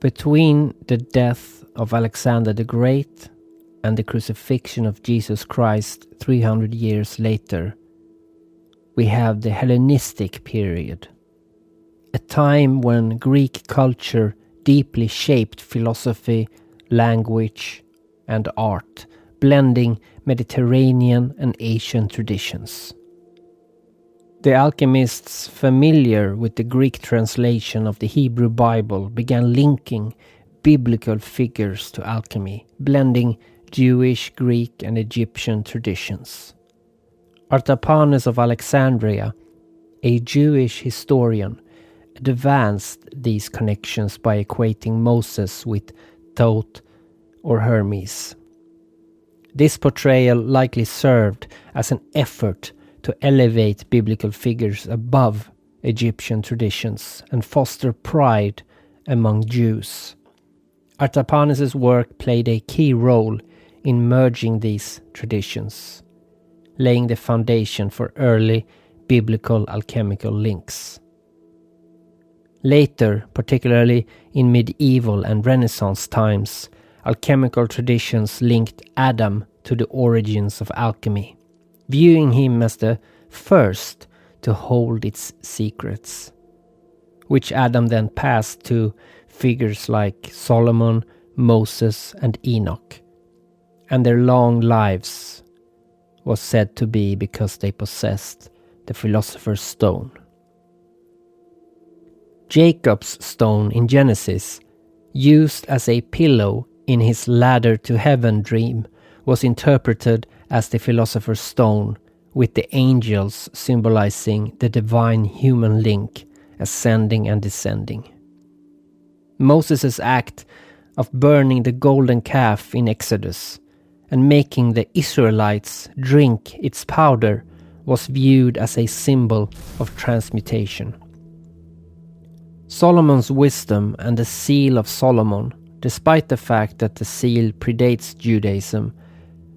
Between the death of Alexander the Great and the crucifixion of Jesus Christ 300 years later, we have the Hellenistic period, a time when Greek culture deeply shaped philosophy, language, and art, blending Mediterranean and Asian traditions. The alchemists familiar with the Greek translation of the Hebrew Bible began linking biblical figures to alchemy, blending Jewish, Greek, and Egyptian traditions. Artapanes of Alexandria, a Jewish historian, advanced these connections by equating Moses with Thoth or Hermes. This portrayal likely served as an effort to elevate biblical figures above Egyptian traditions and foster pride among Jews. Artapanes' work played a key role in merging these traditions, laying the foundation for early biblical alchemical links. Later, particularly in medieval and Renaissance times, alchemical traditions linked Adam to the origins of alchemy, viewing him as the first to hold its secrets, which Adam then passed to figures like Solomon, Moses, and Enoch, and their long lives was said to be because they possessed the philosopher's stone. Jacob's stone in Genesis, used as a pillow in his ladder to heaven dream, was interpreted as the philosopher's stone, with the angels symbolizing the divine human link ascending and descending. Moses' act of burning the golden calf in Exodus and making the Israelites drink its powder was viewed as a symbol of transmutation. Solomon's wisdom and the seal of Solomon, despite the fact that the seal predates Judaism,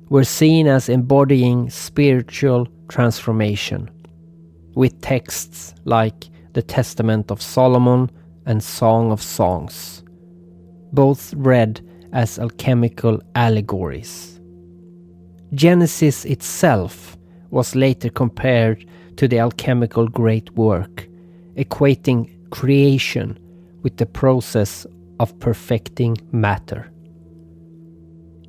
were seen as embodying spiritual transformation, with texts like the Testament of Solomon and Song of Songs, both read as alchemical allegories. Genesis itself was later compared to the alchemical great work, equating creation with the process of perfecting matter.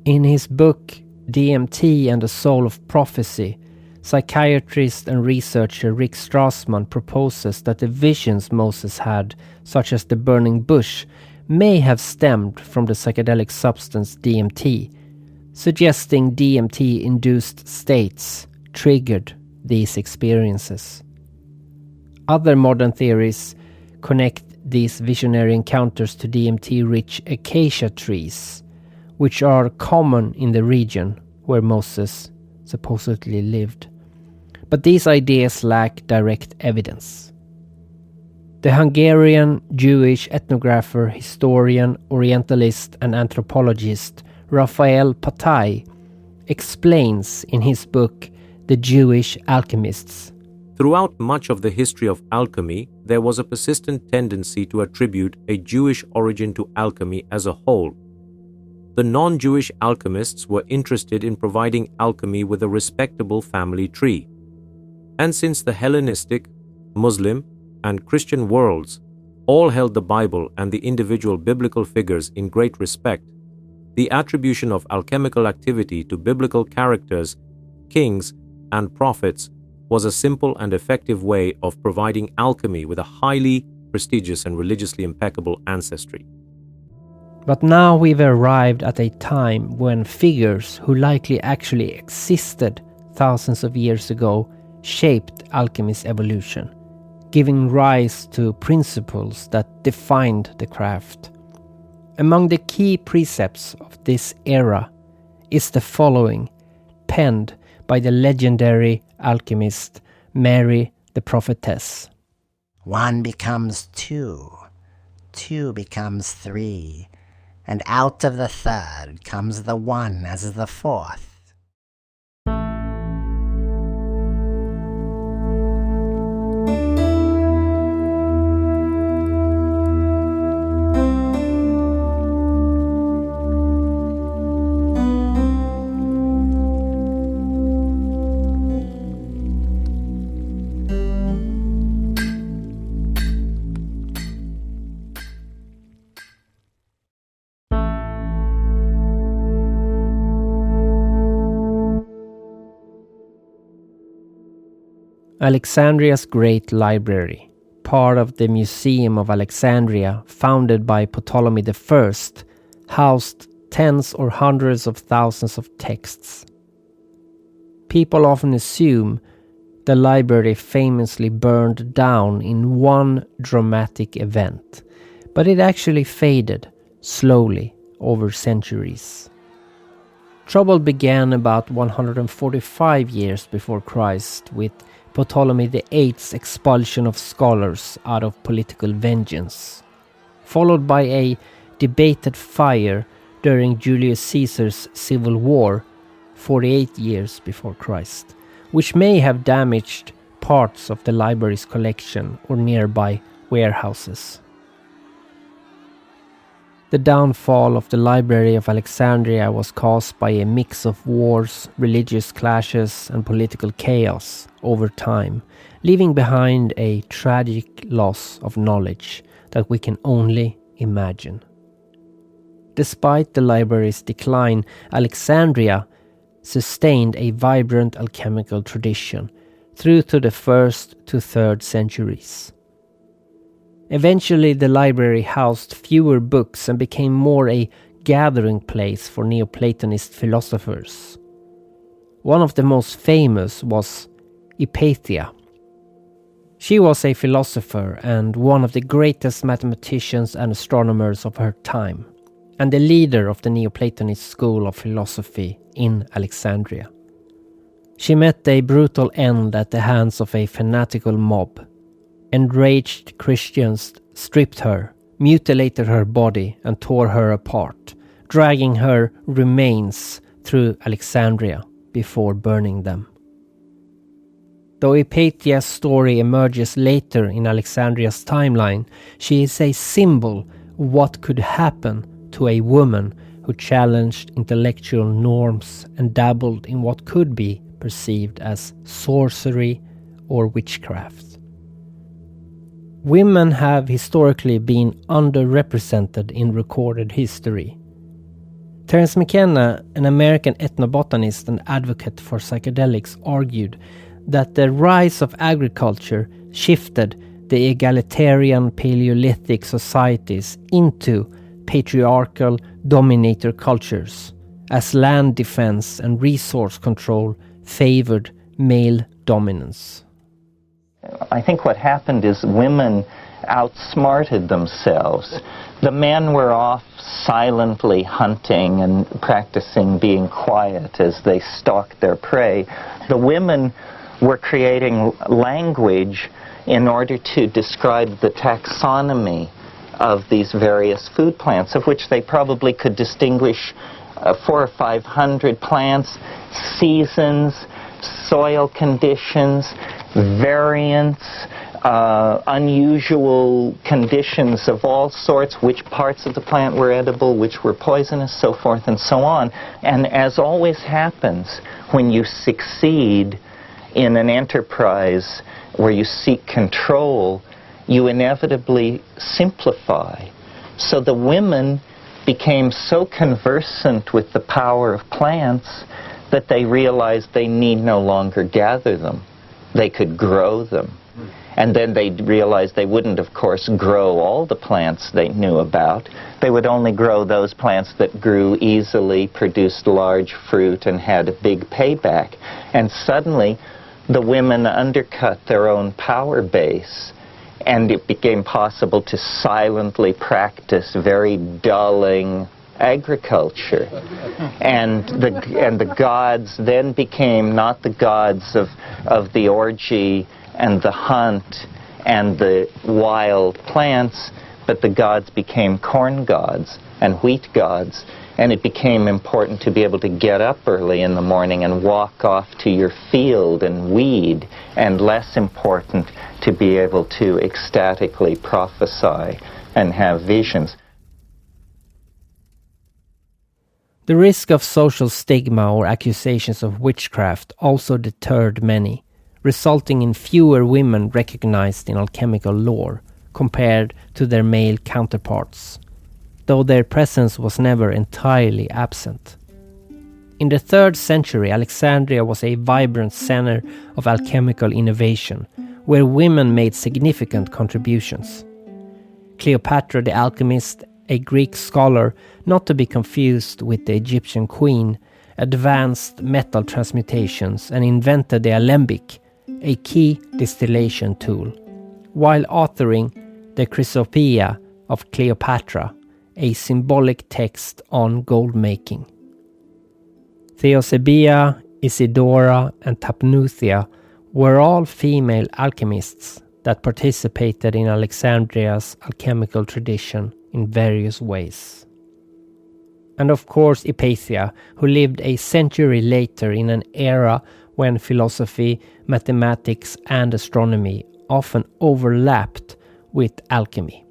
In his book DMT and the Soul of Prophecy, psychiatrist and researcher Rick Strassman proposes that the visions Moses had, such as the burning bush, may have stemmed from the psychedelic substance DMT, suggesting DMT-induced states triggered these experiences. Other modern theories connect these visionary encounters to DMT-rich acacia trees, which are common in the region where Moses supposedly lived. But these ideas lack direct evidence. The Hungarian Jewish ethnographer, historian, orientalist, and anthropologist Raphael Patai explains in his book The Jewish Alchemists. Throughout much of the history of alchemy, there was a persistent tendency to attribute a Jewish origin to alchemy as a whole. The non-Jewish alchemists were interested in providing alchemy with a respectable family tree. And since the Hellenistic, Muslim, and Christian worlds all held the Bible and the individual biblical figures in great respect, the attribution of alchemical activity to biblical characters, kings, and prophets was a simple and effective way of providing alchemy with a highly prestigious and religiously impeccable ancestry. But now we've arrived at a time when figures who likely actually existed thousands of years ago shaped alchemy's evolution, giving rise to principles that defined the craft. Among the key precepts of this era is the following, penned by the legendary alchemist Mary the Prophetess. One becomes two, two becomes three, and out of the third comes the one as the fourth. Alexandria's Great Library, part of the Museum of Alexandria, founded by Ptolemy I, housed tens or hundreds of thousands of texts. People often assume the library famously burned down in one dramatic event, but it actually faded slowly over centuries. Trouble began about 145 years before Christ with Ptolemy VIII's expulsion of scholars out of political vengeance, followed by a debated fire during Julius Caesar's civil war 48 years before Christ, which may have damaged parts of the library's collection or nearby warehouses. The downfall of the Library of Alexandria was caused by a mix of wars, religious clashes, and political chaos over time, leaving behind a tragic loss of knowledge that we can only imagine. Despite the library's decline, Alexandria sustained a vibrant alchemical tradition through to the 1st to 3rd centuries. Eventually, the library housed fewer books and became more a gathering place for Neoplatonist philosophers. One of the most famous was Hypatia. She was a philosopher and one of the greatest mathematicians and astronomers of her time, and the leader of the Neoplatonist school of philosophy in Alexandria. She met a brutal end at the hands of a fanatical mob. Enraged Christians stripped her, mutilated her body, and tore her apart, dragging her remains through Alexandria before burning them. Though Hypatia's story emerges later in Alexandria's timeline, she is a symbol of what could happen to a woman who challenged intellectual norms and dabbled in what could be perceived as sorcery or witchcraft. Women have historically been underrepresented in recorded history. Terence McKenna, an American ethnobotanist and advocate for psychedelics, argued that the rise of agriculture shifted the egalitarian Paleolithic societies into patriarchal dominator cultures, as land defense and resource control favored male dominance. I think what happened is women outsmarted themselves. The men were off silently hunting and practicing being quiet as they stalked their prey. The women were creating language in order to describe the taxonomy of these various food plants, of which they probably could distinguish 400 or 500 plants, seasons, soil conditions, variants, unusual conditions of all sorts, which parts of the plant were edible, which were poisonous, so forth and so on. And as always happens when you succeed in an enterprise where you seek control, you inevitably simplify. So the women became so conversant with the power of plants that they realized they need no longer gather them. They could grow them. And then they realized they wouldn't, of course, grow all the plants they knew about. They would only grow those plants that grew easily, produced large fruit, and had a big payback. And suddenly, the women undercut their own power base, and it became possible to silently practice very dulling agriculture. And the gods then became not the gods of the orgy and the hunt and the wild plants, but the gods became corn gods and wheat gods. And it became important to be able to get up early in the morning and walk off to your field and weed, and less important to be able to ecstatically prophesy and have visions. The risk of social stigma or accusations of witchcraft also deterred many, resulting in fewer women recognized in alchemical lore compared to their male counterparts, though their presence was never entirely absent. In the 3rd century, Alexandria was a vibrant center of alchemical innovation, where women made significant contributions. Cleopatra the alchemist, a Greek scholar not to be confused with the Egyptian queen, advanced metal transmutations and invented the alembic, a key distillation tool, while authoring the Chrysopoeia of Cleopatra, a symbolic text on gold making. Theosebia, Isidora, and Tapnuthia were all female alchemists that participated in Alexandria's alchemical tradition in various ways. And of course Hypatia, who lived a century later in an era when philosophy, mathematics, and astronomy often overlapped with alchemy,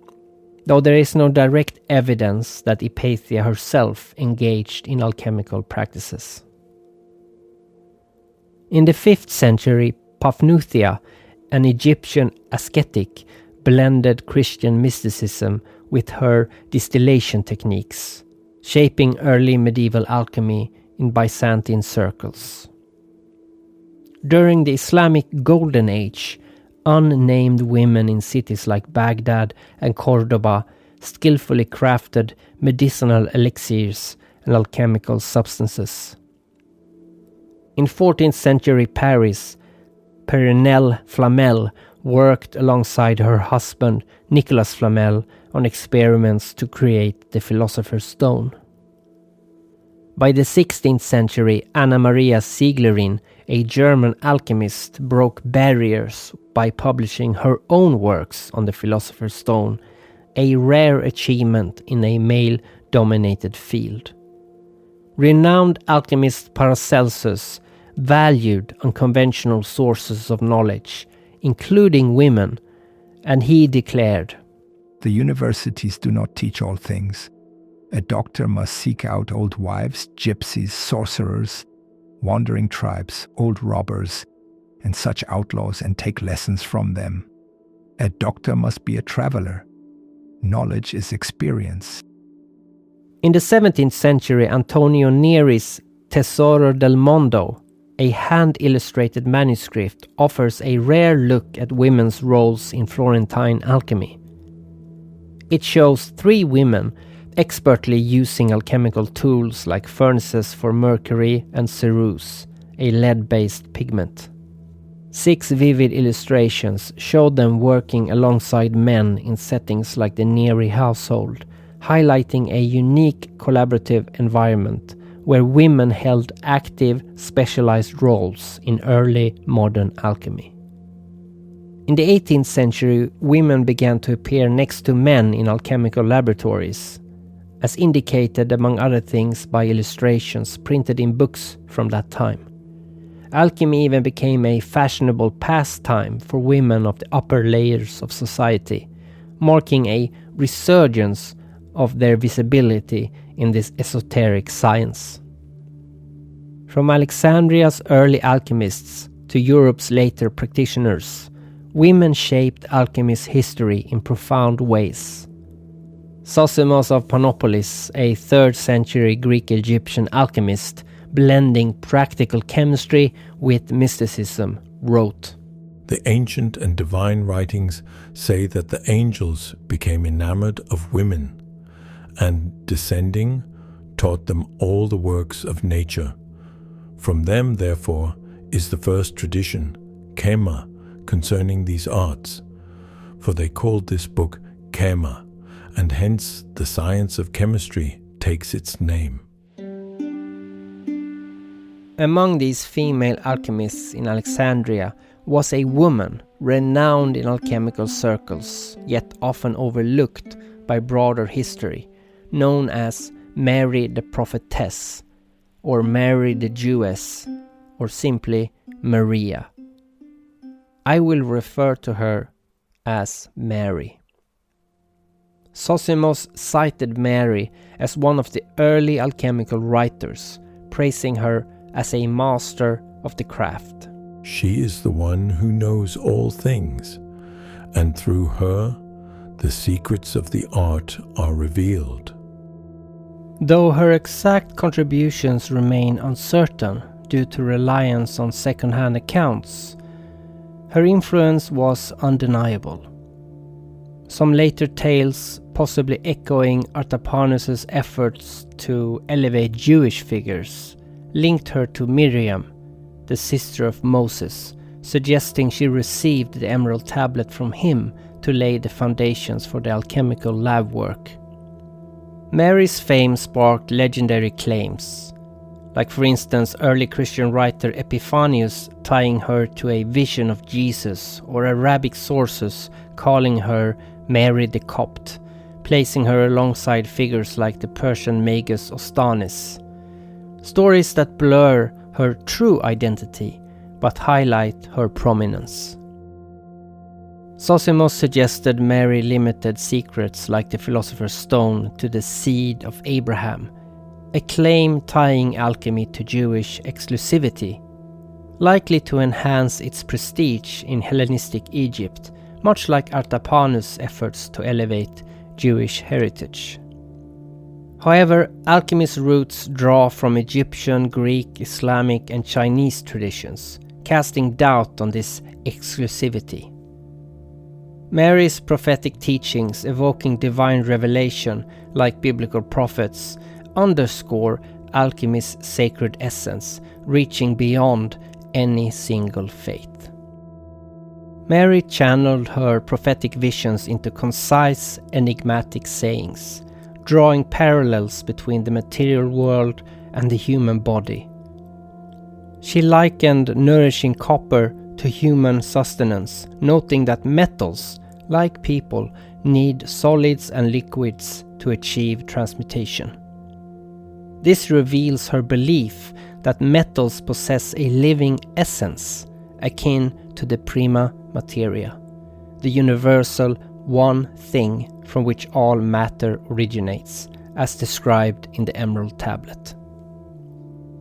though there is no direct evidence that Hypatia herself engaged in alchemical practices. In the 5th century, Paphnutius, an Egyptian ascetic, blended Christian mysticism with her distillation techniques, shaping early medieval alchemy in Byzantine circles. During the Islamic Golden Age, unnamed women in cities like Baghdad and Cordoba skillfully crafted medicinal elixirs and alchemical substances. In 14th century Paris, Perenelle Flamel worked alongside her husband Nicolas Flamel on experiments to create the Philosopher's Stone. By the 16th century, Anna Maria Zieglerin, a German alchemist, broke barriers by publishing her own works on the Philosopher's Stone, a rare achievement in a male-dominated field. Renowned alchemist Paracelsus valued unconventional sources of knowledge, including women, and he declared, "The universities do not teach all things. A doctor must seek out old wives, gypsies, sorcerers, wandering tribes, old robbers, and such outlaws and take lessons from them. A doctor must be a traveler. Knowledge is experience." In the 17th century, Antonio Neri's Tesoro del Mondo, a hand-illustrated manuscript, offers a rare look at women's roles in Florentine alchemy. It shows 3 women expertly using alchemical tools like furnaces for mercury and ceruse, a lead-based pigment. 6 vivid illustrations show them working alongside men in settings like the Neri household, highlighting a unique collaborative environment where women held active, specialized roles in early modern alchemy. In the 18th century, women began to appear next to men in alchemical laboratories, as indicated among other things by illustrations printed in books from that time. Alchemy even became a fashionable pastime for women of the upper layers of society, marking a resurgence of their visibility in this esoteric science. From Alexandria's early alchemists to Europe's later practitioners, women shaped alchemy's history in profound ways. Zosimos of Panopolis, a 3rd century Greek-Egyptian alchemist, blending practical chemistry with mysticism, wrote, "The ancient and divine writings say that the angels became enamored of women, and descending, taught them all the works of nature. From them, therefore, is the first tradition, Kema, concerning these arts. For they called this book Kema, and hence the science of chemistry takes its name." Among these female alchemists in Alexandria was a woman renowned in alchemical circles, yet often overlooked by broader history, known as Mary the Prophetess, or Mary the Jewess, or simply Maria. I will refer to her as Mary. Zosimos cited Mary as one of the early alchemical writers, praising her as a master of the craft. "She is the one who knows all things, and through her the secrets of the art are revealed." Though her exact contributions remain uncertain due to reliance on second-hand accounts, her influence was undeniable. Some later tales, possibly echoing Artapanus' efforts to elevate Jewish figures, linked her to Miriam, the sister of Moses, suggesting she received the emerald tablet from him to lay the foundations for the alchemical lab work. Mary's fame sparked legendary claims, like for instance early Christian writer Epiphanius tying her to a vision of Jesus, or Arabic sources calling her Mary the Copt, placing her alongside figures like the Persian magus Ostanis. Stories that blur her true identity but highlight her prominence. Zosimus suggested Mary limited secrets like the philosopher's stone to the seed of Abraham, a claim tying alchemy to Jewish exclusivity, likely to enhance its prestige in Hellenistic Egypt, much like Artapanus' efforts to elevate Jewish heritage. However, alchemy's roots draw from Egyptian, Greek, Islamic, and Chinese traditions, casting doubt on this exclusivity. Mary's prophetic teachings, evoking divine revelation like biblical prophets, underscore alchemy's sacred essence, reaching beyond any single faith. Mary channeled her prophetic visions into concise, enigmatic sayings, drawing parallels between the material world and the human body. She likened nourishing copper to human sustenance, noting that metals, like people, need solids and liquids to achieve transmutation. This reveals her belief that metals possess a living essence, akin to the prima materia, the universal one thing from which all matter originates, as described in the Emerald Tablet.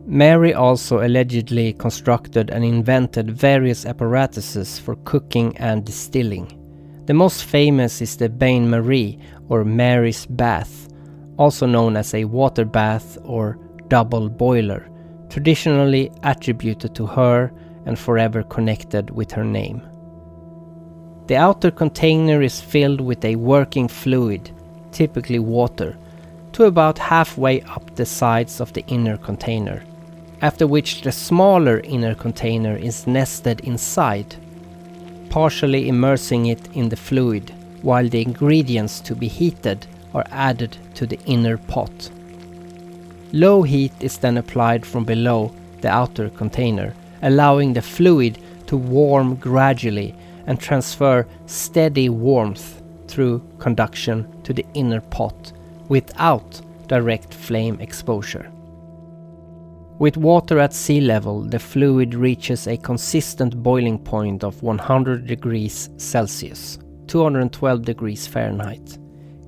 Mary also allegedly constructed and invented various apparatuses for cooking and distilling. The most famous is the Bain Marie, or Mary's bath, also known as a water bath or double boiler, traditionally attributed to her and forever connected with her name. The outer container is filled with a working fluid, typically water, to about halfway up the sides of the inner container, after which the smaller inner container is nested inside, partially immersing it in the fluid, while the ingredients to be heated are added to the inner pot. Low heat is then applied from below the outer container, allowing the fluid to warm gradually and transfer steady warmth through conduction to the inner pot without direct flame exposure. With water at sea level, the fluid reaches a consistent boiling point of 100 degrees Celsius, 212 degrees Fahrenheit,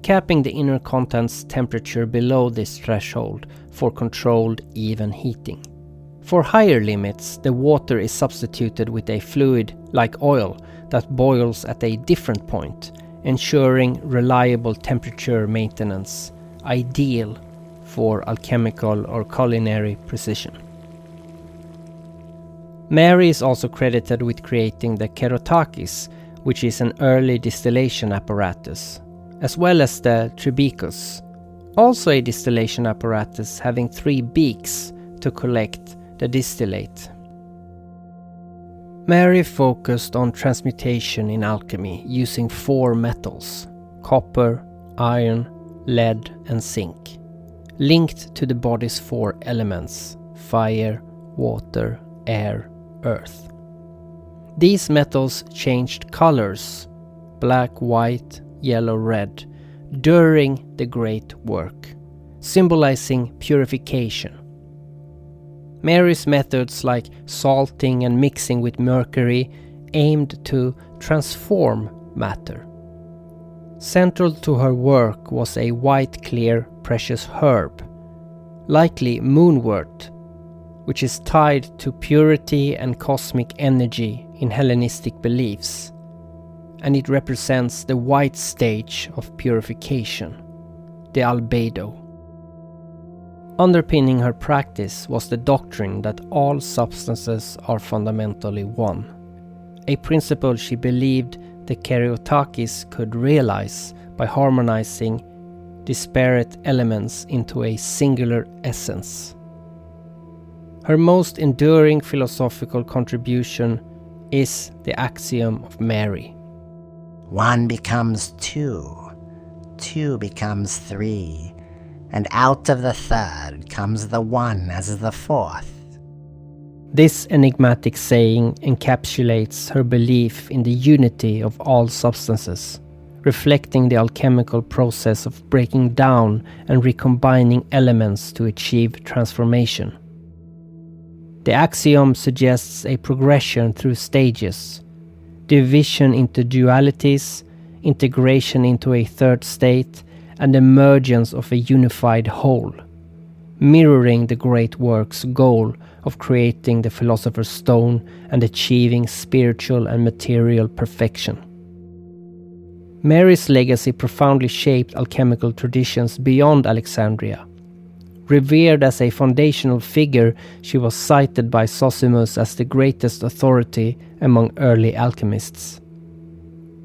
capping the inner contents temperature below this threshold for controlled even heating. For higher limits, the water is substituted with a fluid like oil that boils at a different point, ensuring reliable temperature maintenance, ideal for alchemical or culinary precision. Mary is also credited with creating the kerotakis, which is an early distillation apparatus, as well as the tribicus, also a distillation apparatus having 3 beaks to collect the distillate. Mary focused on transmutation in alchemy using 4 metals: copper, iron, lead, and zinc, linked to the body's 4 elements: fire, water, air, earth. These metals changed colors, black, white, yellow, red, during the great work, symbolizing purification. Mary's methods like salting and mixing with mercury aimed to transform matter. Central to her work was a white clear precious herb, likely moonwort, which is tied to purity and cosmic energy in Hellenistic beliefs, and it represents the white stage of purification, the albedo. Underpinning her practice was the doctrine that all substances are fundamentally one, a principle she believed the Karyotakis could realize by harmonizing disparate elements into a singular essence. Her most enduring philosophical contribution is the axiom of Mary. One becomes two, two becomes three, and out of the third comes the one as the fourth. This enigmatic saying encapsulates her belief in the unity of all substances, reflecting the alchemical process of breaking down and recombining elements to achieve transformation. The axiom suggests a progression through stages, division into dualities, integration into a third state, and emergence of a unified whole, mirroring the great work's goal of creating the philosopher's stone and achieving spiritual and material perfection. Mary's legacy profoundly shaped alchemical traditions beyond Alexandria. Revered as a foundational figure, she was cited by Zosimus as the greatest authority among early alchemists.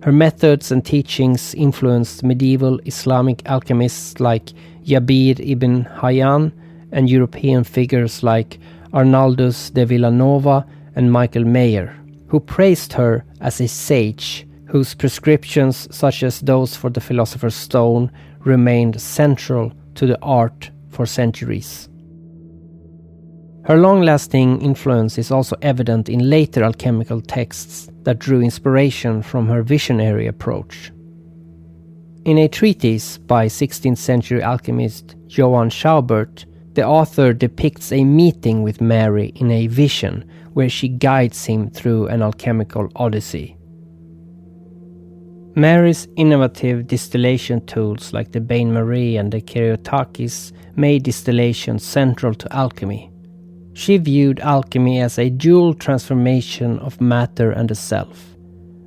Her methods and teachings influenced medieval Islamic alchemists like Jabir ibn Hayyan and European figures like Arnaldus de Villanova and Michael Mayer, who praised her as a sage whose prescriptions, such as those for the philosopher's stone, remained central to the art for centuries. Her long-lasting influence is also evident in later alchemical texts that drew inspiration from her visionary approach. In a treatise by 16th century alchemist Johann Schaubert, the author depicts a meeting with Mary in a vision where she guides him through an alchemical odyssey. Mary's innovative distillation tools like the bain-marie and the Karyotakis made distillation central to alchemy. She viewed alchemy as a dual transformation of matter and the self,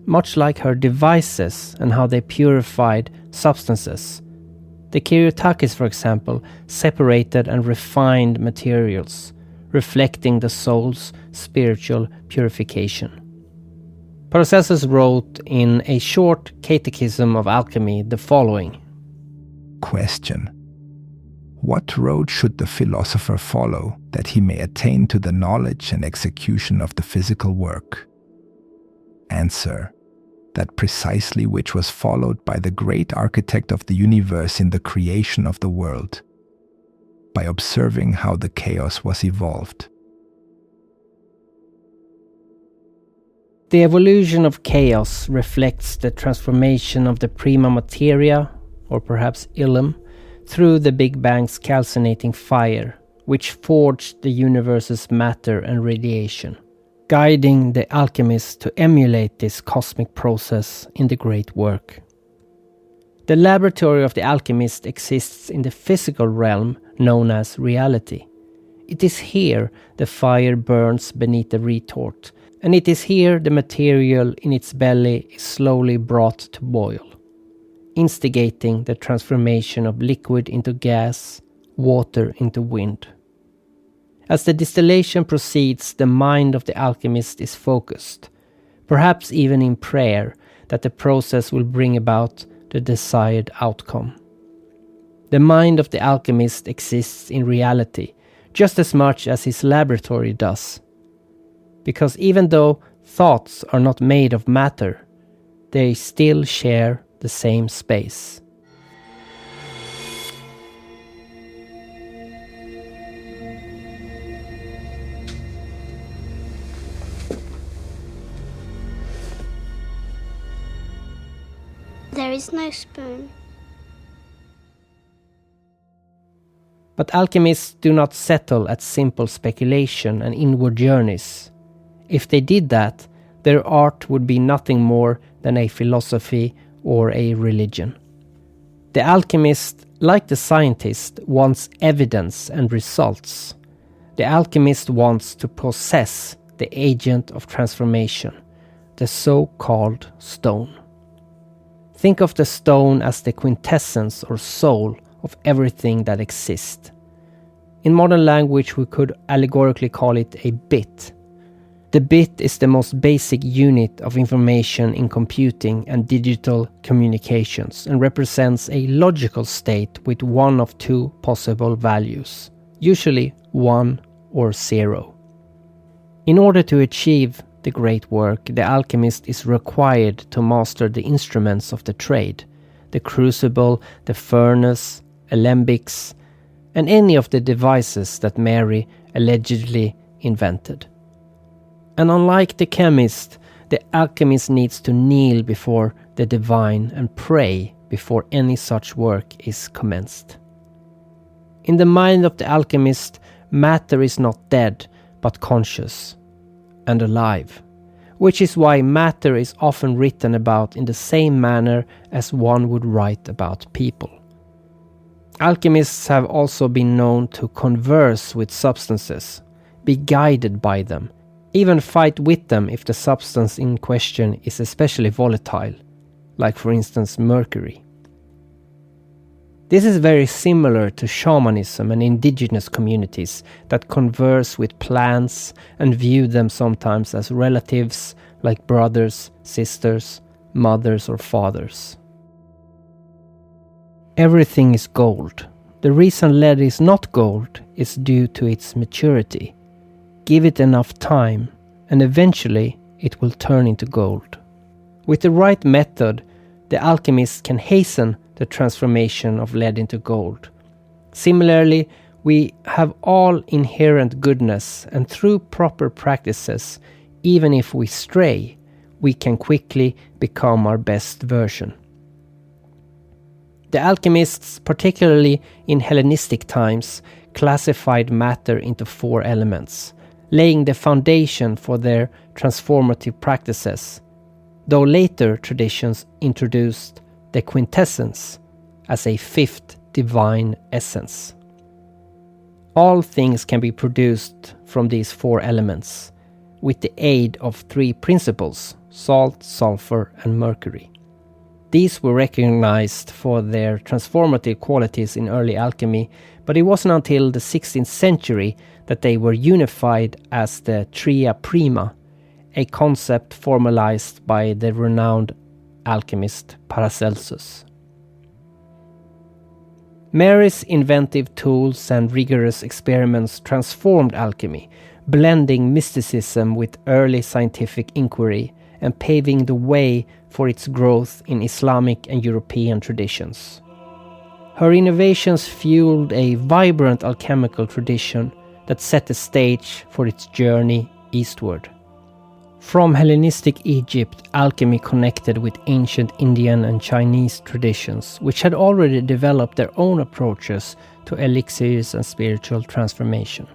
much like her devices and how they purified substances. The Karyotakis, for example, separated and refined materials, reflecting the soul's spiritual purification. Paracelsus wrote in a short catechism of alchemy the following. Question. What road should the philosopher follow that he may attain to the knowledge and execution of the physical work? Answer. That precisely which was followed by the great architect of the universe in the creation of the world, by observing how the chaos was evolved. The evolution of chaos reflects the transformation of the prima materia, or perhaps illum, through the Big Bang's calcinating fire, which forged the universe's matter and radiation, guiding the alchemist to emulate this cosmic process in the great work. The laboratory of the alchemist exists in the physical realm known as reality. It is here the fire burns beneath the retort, and it is here the material in its belly is slowly brought to boil, instigating the transformation of liquid into gas, water into wind. As the distillation proceeds, the mind of the alchemist is focused, perhaps even in prayer, that the process will bring about the desired outcome. The mind of the alchemist exists in reality, just as much as his laboratory does. Because even though thoughts are not made of matter, they still share the same space. There is no spoon. But alchemists do not settle at simple speculation and inward journeys. If they did that, their art would be nothing more than a philosophy or a religion. The alchemist, like the scientist, wants evidence and results. The alchemist wants to possess the agent of transformation, the so-called stone. Think of the stone as the quintessence or soul of everything that exists. In modern language, we could allegorically call it a bit. The bit is the most basic unit of information in computing and digital communications and represents a logical state with one of two possible values, usually 1 or 0. In order to achieve the great work, the alchemist is required to master the instruments of the trade, the crucible, the furnace, alembics, and any of the devices that Mary allegedly invented. And unlike the chemist, the alchemist needs to kneel before the divine and pray before any such work is commenced. In the mind of the alchemist, matter is not dead, but conscious and alive, which is why matter is often written about in the same manner as one would write about people. Alchemists have also been known to converse with substances, be guided by them, even fight with them if the substance in question is especially volatile, like for instance mercury. This is very similar to shamanism and indigenous communities that converse with plants and view them sometimes as relatives like brothers, sisters, mothers or fathers. Everything is gold. The reason lead is not gold is due to its maturity. Give it enough time, and eventually it will turn into gold. With the right method, the alchemist can hasten the transformation of lead into gold. Similarly, we have all inherent goodness, and through proper practices, even if we stray, we can quickly become our best version. The alchemists, particularly in Hellenistic times, classified matter into 4 elements, laying the foundation for their transformative practices, though later traditions introduced the quintessence as a 5th divine essence. All things can be produced from these 4 elements, with the aid of 3 principles: salt, sulfur, and mercury. These were recognized for their transformative qualities in early alchemy, but it wasn't until the 16th century that they were unified as the tria prima, a concept formalized by the renowned alchemist Paracelsus. Mary's inventive tools and rigorous experiments transformed alchemy, blending mysticism with early scientific inquiry and paving the way for its growth in Islamic and European traditions. Her innovations fueled a vibrant alchemical tradition that set the stage for its journey eastward. From Hellenistic Egypt, alchemy connected with ancient Indian and Chinese traditions, which had already developed their own approaches to elixirs and spiritual transformation.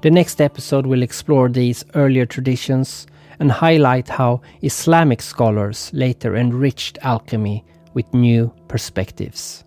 The next episode will explore these earlier traditions and highlight how Islamic scholars later enriched alchemy with new perspectives.